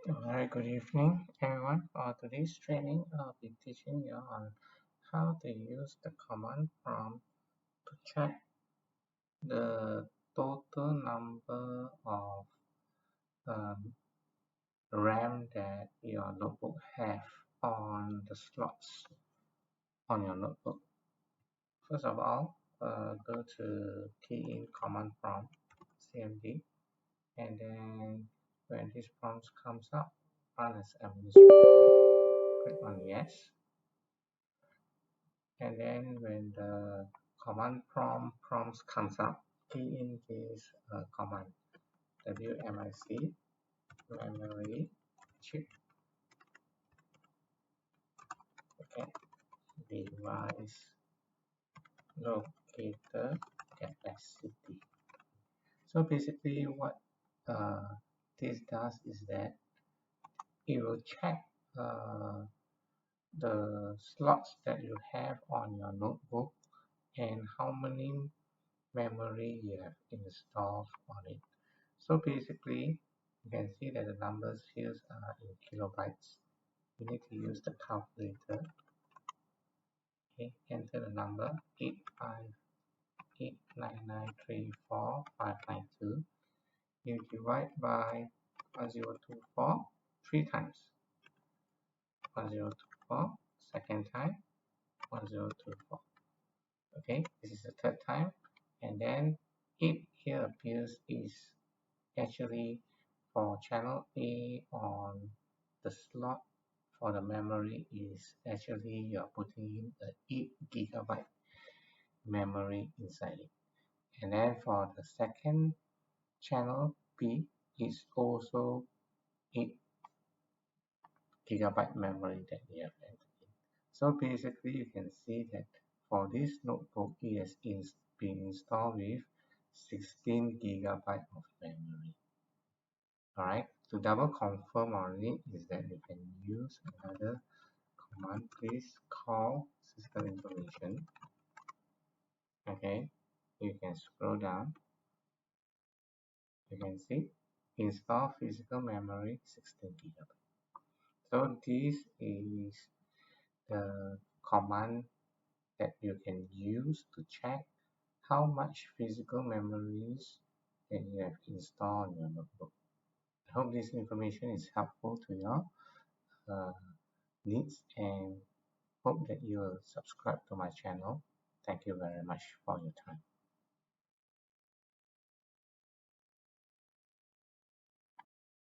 Alright, good evening everyone. For today's training, I'll be teaching you on how to use the command prompt to check the total number of um, RAM that your notebook have on the slots on your notebook. First of all, go to key in command prompt CMD, and then when this prompt comes up, run as administrator. Click on yes. And then when the command prompt comes up, key in this command WMIC memory chip, okay, device locator capacity. So basically what uh, this does is that it will check uh, the slots that you have on your notebook and how many memory you have installed on it. So basically, you can see that the numbers here are in kilobytes. You need to use the calculator. Okay, enter the number 8589934 You divide by 1024 three times. 1024 second time 1024. Okay, this is the third time, and then 8 here appears is actually for channel A on the slot for the memory is actually you're putting in the 8 gigabyte memory inside it. And then for the second channel B is also 8 gigabyte memory that we have entered in. So basically you can see that for this notebook it has been installed with 16 gigabyte of memory. Alright, to double confirm on it is that you can use another command. Please call system information. Okay, you can scroll down. You can see install physical memory 16 gigabyte. So this is the command that you can use to check how much physical memories that you have installed on your notebook. I hope this information is helpful to your uh, needs, and hope that you will subscribe to my channel. Thank you very much for your time.